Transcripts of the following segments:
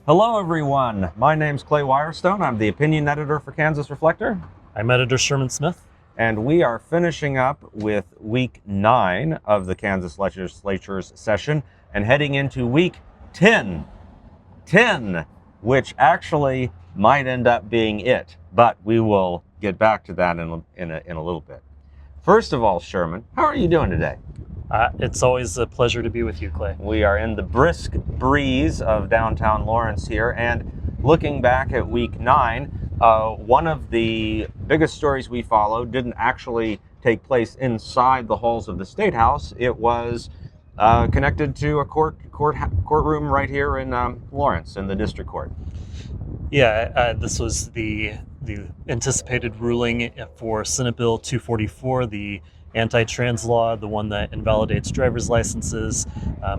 Hello, everyone. My name's Clay Wirestone. I'm the opinion editor for Kansas Reflector. I'm editor Sherman Smith. And we are finishing up with week 9 of the Kansas Legislature's session and heading into week 10. 10, which actually might end up being it. But we will get back to that in a little bit. First of all, Sherman, how are you doing today? It's always a pleasure to be with you, Clay. We are in the brisk breeze of downtown Lawrence here, and looking back at week 9, one of the biggest stories we followed didn't actually take place inside the halls of the State House. It was connected to a courtroom right here in Lawrence, in the district court. Yeah, this was the anticipated ruling for Senate Bill 244, the anti-trans law, the one that invalidates driver's licenses,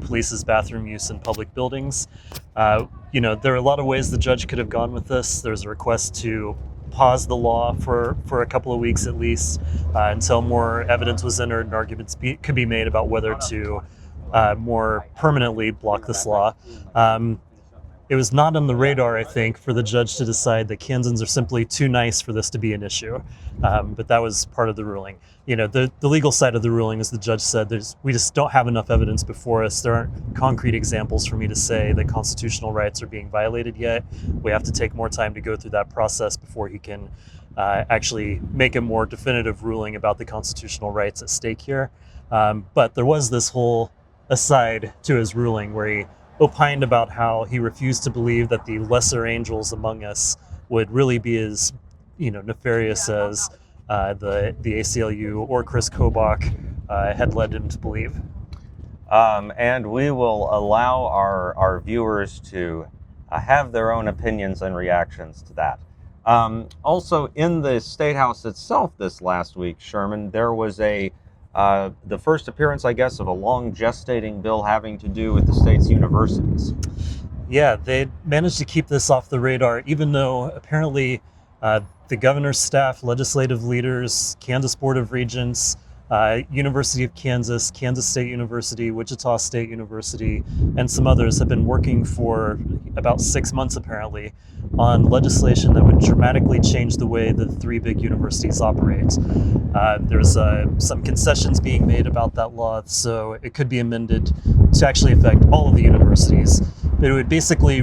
police's bathroom use in public buildings. There are a lot of ways the judge could have gone with this. There's a request to pause the law for a couple of weeks at least until more evidence was entered and arguments could be made about whether to more permanently block this law. It was not on the radar, I think, for the judge to decide that Kansans are simply too nice for this to be an issue. But that was part of the ruling. The legal side of the ruling, as the judge said, we just don't have enough evidence before us. There aren't concrete examples for me to say that constitutional rights are being violated yet. We have to take more time to go through that process before he can actually make a more definitive ruling about the constitutional rights at stake here. But there was this whole aside to his ruling where he opined about how he refused to believe that the lesser angels among us would really be as nefarious as the ACLU or Chris Kobach had led him to believe. And we will allow our viewers to have their own opinions and reactions to that. Also, in the State House itself this last week, Sherman, there was the first appearance, I guess, of a long gestating bill having to do with the state's universities. Yeah, they managed to keep this off the radar, even though apparently the governor's staff, legislative leaders, Kansas Board of Regents, University of Kansas, Kansas State University, Wichita State University, and some others have been working for about 6 months apparently on legislation that would dramatically change the way the three big universities operate. There's some concessions being made about that law, so it could be amended to actually affect all of the universities. But it would basically,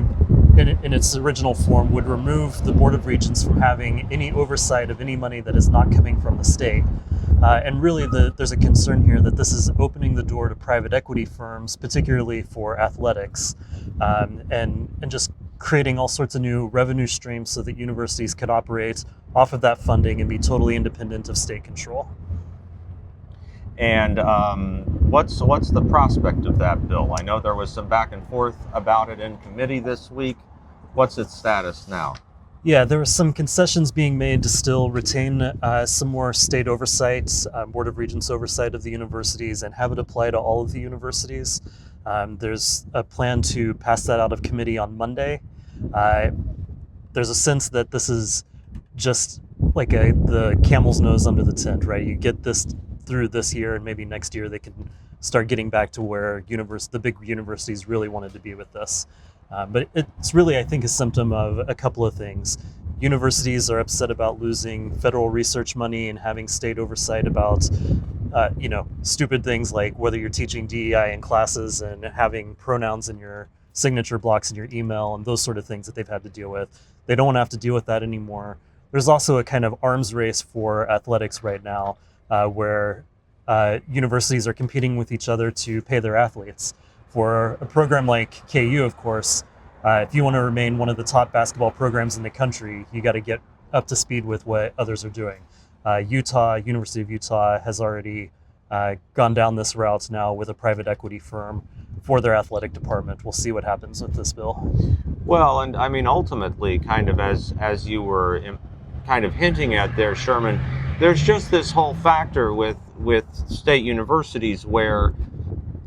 in its original form, would remove the Board of Regents from having any oversight of any money that is not coming from the state. And really, there's a concern here that this is opening the door to private equity firms, particularly for athletics, and just creating all sorts of new revenue streams so that universities could operate off of that funding and be totally independent of state control. And what's the prospect of that bill? I know there was some back and forth about it in committee this week. What's its status now? Yeah, there were some concessions being made to still retain some more state oversight, Board of Regents oversight of the universities, and have it apply to all of the universities. There's a plan to pass that out of committee on Monday. There's a sense that this is just like the camel's nose under the tent, right? You get this through this year, and maybe next year they can start getting back to where the big universities really wanted to be with this. But it's really, I think, a symptom of a couple of things. Universities are upset about losing federal research money and having state oversight about, stupid things like whether you're teaching DEI in classes and having pronouns in your signature blocks in your email and those sort of things that they've had to deal with. They don't want to have to deal with that anymore. There's also a kind of arms race for athletics right now where universities are competing with each other to pay their athletes. For a program like KU, of course, if you want to remain one of the top basketball programs in the country, you got to get up to speed with what others are doing. University of Utah has already gone down this route now with a private equity firm for their athletic department. We'll see what happens with this bill. Well, and I mean, ultimately, kind of as you were kind of hinting at there, Sherman, there's just this whole factor with state universities where,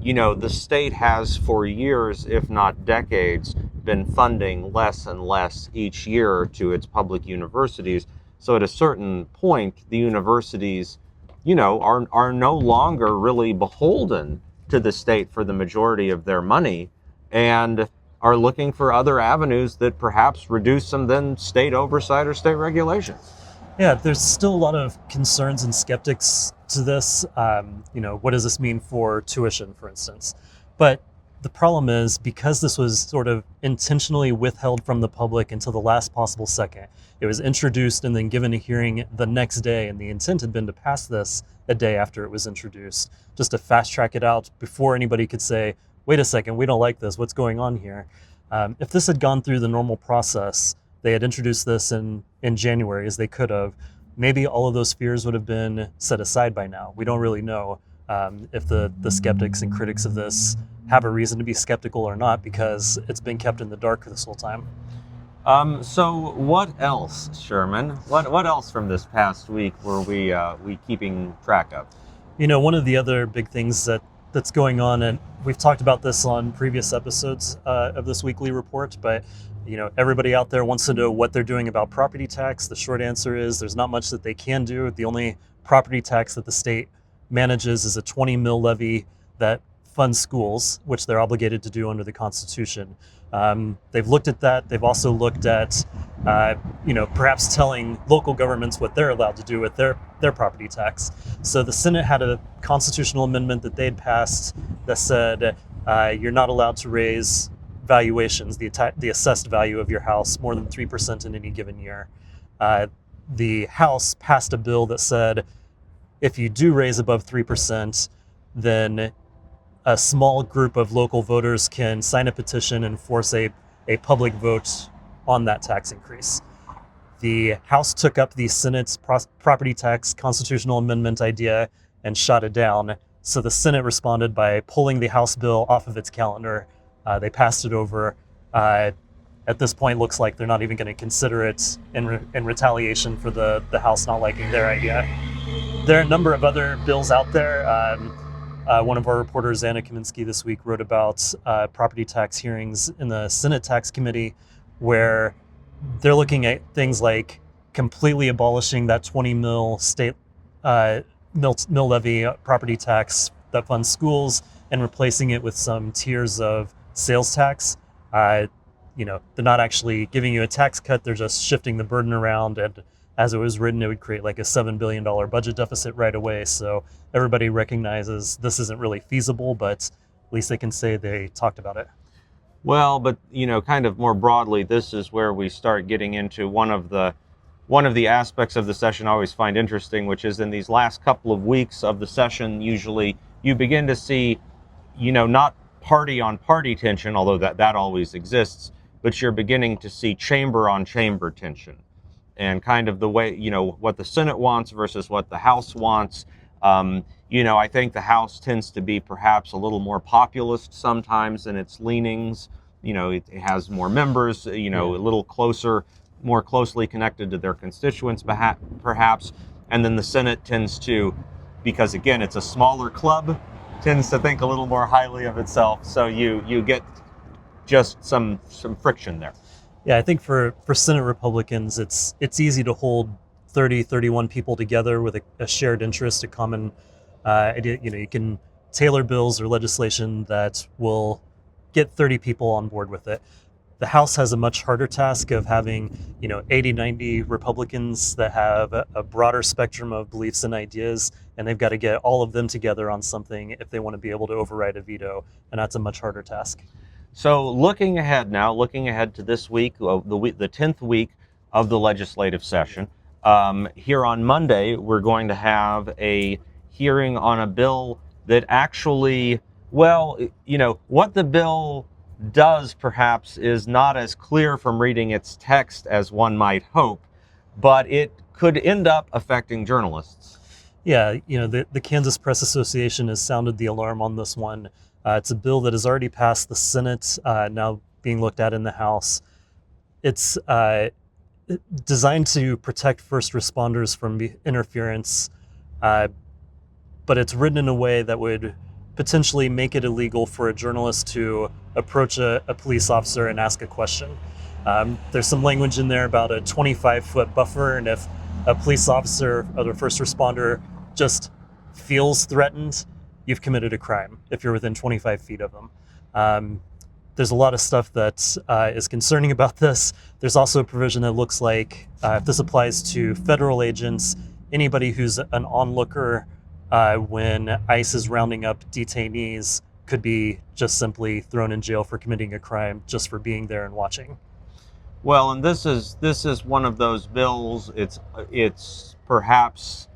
the state has for years, if not decades, been funding less and less each year to its public universities. So at a certain point, the universities, are no longer really beholden to the state for the majority of their money. And are looking for other avenues that perhaps reduce some then state oversight or state regulation. Yeah, there's still a lot of concerns and skeptics to this. What does this mean for tuition, for instance? But the problem is, because this was sort of intentionally withheld from the public until the last possible second, it was introduced and then given a hearing the next day, and the intent had been to pass this a day after it was introduced, just to fast track it out before anybody could say, wait a second, we don't like this, what's going on here? If this had gone through the normal process, they had introduced this in January, as they could have, maybe all of those fears would have been set aside by now. We don't really know if the skeptics and critics of this have a reason to be skeptical or not, because it's been kept in the dark this whole time. So what else, Sherman? What else from this past week were we keeping track of? One of the other big things that's going on, and we've talked about this on previous episodes of this weekly report, but everybody out there wants to know what they're doing about property tax. The short answer is there's not much that they can do. The only property tax that the state manages is a 20 mil levy that funds schools, which they're obligated to do under the Constitution. They've looked at that. They've also looked at, perhaps telling local governments what they're allowed to do with their property tax. So the Senate had a constitutional amendment that they'd passed that said you're not allowed to raise valuations, the assessed value of your house, more than 3% in any given year. The House passed a bill that said if you do raise above 3%, then a small group of local voters can sign a petition and force a public vote on that tax increase. The House took up the Senate's property tax constitutional amendment idea and shot it down. So the Senate responded by pulling the House bill off of its calendar. They passed it over. At this point, looks like they're not even going to consider it in retaliation for the House not liking their idea. There are a number of other bills out there. One of our reporters, Anna Kaminsky, this week wrote about property tax hearings in the Senate Tax Committee, where they're looking at things like completely abolishing that 20 mil state mill levy property tax that funds schools and replacing it with some tiers of sales tax. They're not actually giving you a tax cut, they're just shifting the burden around, and as it was written, it would create like a $7 billion budget deficit right away. So everybody recognizes this isn't really feasible, but at least they can say they talked about it. Well, but kind of more broadly, this is where we start getting into one of the aspects of the session I always find interesting, which is in these last couple of weeks of the session, usually you begin to see, not party on party tension, although that always exists, but you're beginning to see chamber on chamber tension. And kind of the way, what the Senate wants versus what the House wants. I think the House tends to be perhaps a little more populist sometimes in its leanings. It has more members, a little closer, more closely connected to their constituents perhaps. And then the Senate tends to, because again, it's a smaller club, tends to think a little more highly of itself. So you get just some friction there. Yeah, I think for Senate Republicans, it's easy to hold 30, 31 people together with a shared interest, a common idea. You can tailor bills or legislation that will get 30 people on board with it. The House has a much harder task of having, 80, 90 Republicans that have a broader spectrum of beliefs and ideas, and they've got to get all of them together on something if they want to be able to override a veto, and that's a much harder task. So looking ahead to this week, the 10th week of the legislative session, here on Monday, we're going to have a hearing on a bill that actually, what the bill does perhaps is not as clear from reading its text as one might hope, but it could end up affecting journalists. Yeah, the Kansas Press Association has sounded the alarm on this one. It's a bill that has already passed the Senate, now being looked at in the House. It's designed to protect first responders from interference, but it's written in a way that would potentially make it illegal for a journalist to approach a police officer and ask a question. There's some language in there about a 25-foot buffer, and if a police officer or a first responder just feels threatened, you've committed a crime if you're within 25 feet of them. there's a lot of stuff that is concerning about this. There's also a provision that looks like if this applies to federal agents, anybody who's an onlooker when ICE is rounding up detainees could be just simply thrown in jail for committing a crime just for being there and watching. Well, and this is one of those bills. It's perhaps,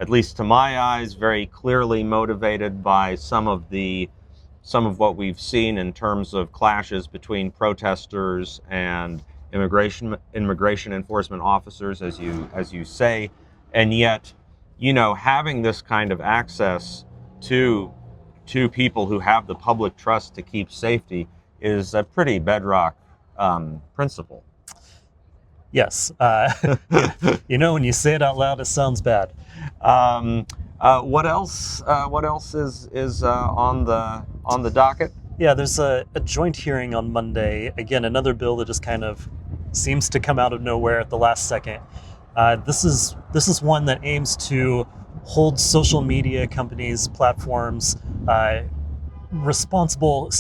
at least to my eyes, very clearly motivated by some of what we've seen in terms of clashes between protesters and immigration enforcement officers, as you say, and yet, having this kind of access to people who have the public trust to keep safety is a pretty bedrock principle. Yes. When you say it out loud, it sounds bad. What else? What else is on the docket? Yeah, there's a joint hearing on Monday. Again, another bill that just kind of seems to come out of nowhere at the last second. This is one that aims to hold social media companies, platforms, responsible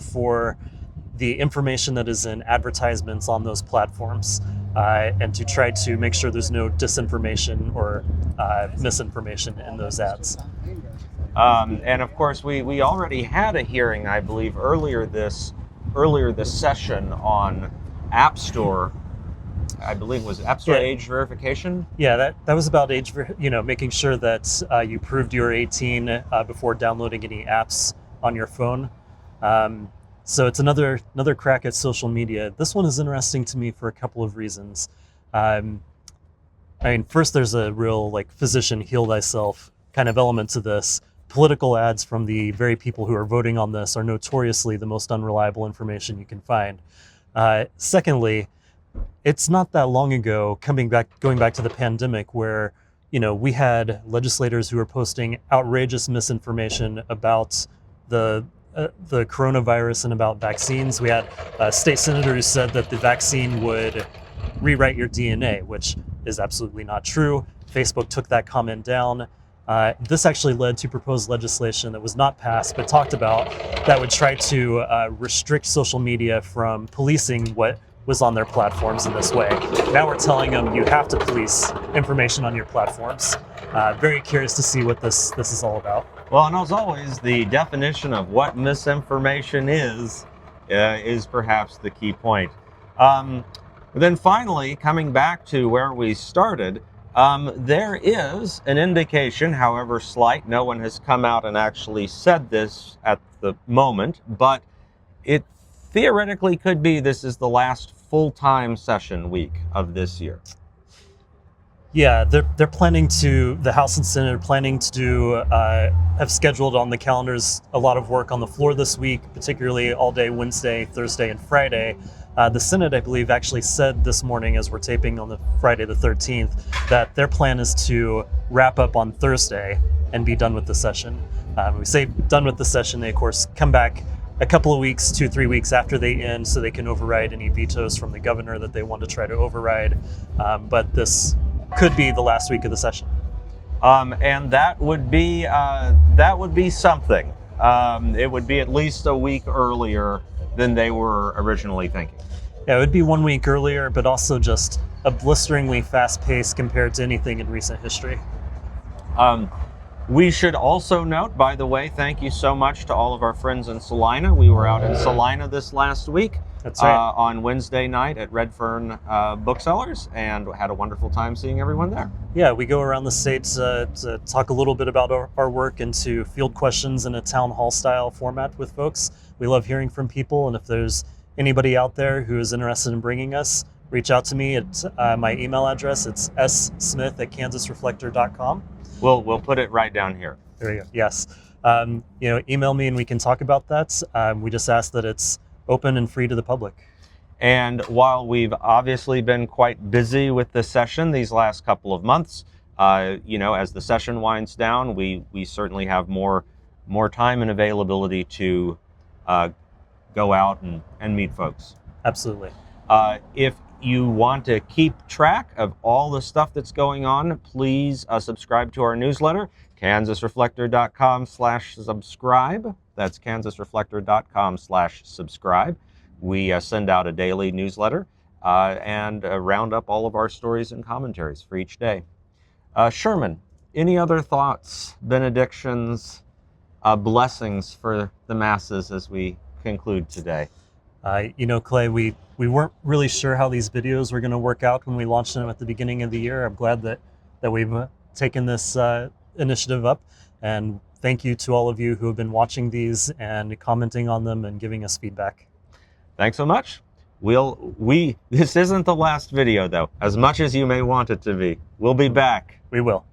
for the information that is in advertisements on those platforms, and to try to make sure there's no disinformation or misinformation in those ads. And of course, we already had a hearing, I believe, earlier this session on App Store. I believe was App Store age verification. Yeah, that was about making sure that you proved you were 18 before downloading any apps on your phone. So it's another crack at social media. This one is interesting to me for a couple of reasons. First, there's a real physician heal thyself kind of element to this. Political ads from the very people who are voting on this are notoriously the most unreliable information you can find. Secondly, it's not that long ago, going back to the pandemic, where we had legislators who were posting outrageous misinformation about the coronavirus and about vaccines. We had a state senator who said that the vaccine would rewrite your DNA, which is absolutely not true. Facebook took that comment down. This actually led to proposed legislation that was not passed, but talked about, that would try to restrict social media from policing what was on their platforms in this way. Now we're telling them you have to police information on your platforms. Very curious to see what this is all about. Well, and as always, the definition of what misinformation is perhaps the key point. Then finally, coming back to where we started, there is an indication, however slight, no one has come out and actually said this at the moment, but it theoretically could be this is the last full-time session week of this year. Yeah, they're planning to, the House and Senate are planning to do, have scheduled on the calendars a lot of work on the floor this week, particularly all day Wednesday, Thursday, and Friday. The Senate, I believe, actually said this morning, as we're taping on the Friday the 13th, that their plan is to wrap up on Thursday and be done with the session. We say done with the session, they of course come back a couple of weeks, 2-3 weeks after they end, so they can override any vetoes from the governor that they want to try to override. But this could be the last week of the session. And that would be something. It would be at least a week earlier than they were originally thinking. Yeah, it would be 1 week earlier, but also just a blisteringly fast pace compared to anything in recent history. We should also note, by the way, thank you so much to all of our friends in Salina. We were out in Salina this last week. That's right. On Wednesday night at Redfern Booksellers, and had a wonderful time seeing everyone there. Yeah, we go around the state to talk a little bit about our work and to field questions in a town hall style format with folks. We love hearing from people, and if there's anybody out there who is interested in bringing us, reach out to me at my email address. It's smith@kansasreflector.com. We'll put it right down here. There you go. Yes. Email me and we can talk about that. We just ask that it's open and free to the public. And while we've obviously been quite busy with the session these last couple of months, as the session winds down, we certainly have more time and availability to go out and meet folks. Absolutely. If you want to keep track of all the stuff that's going on, please subscribe to our newsletter, kansasreflector.com/subscribe. That's kansasreflector.com/subscribe. We send out a daily newsletter and round up all of our stories and commentaries for each day. Sherman, any other thoughts, benedictions, blessings for the masses as we conclude today? Clay, we weren't really sure how these videos were going to work out when we launched them at the beginning of the year. I'm glad that we've taken this initiative up, and thank you to all of you who have been watching these and commenting on them and giving us feedback. Thanks so much. This isn't the last video though, as much as you may want it to be. We'll be back. We will.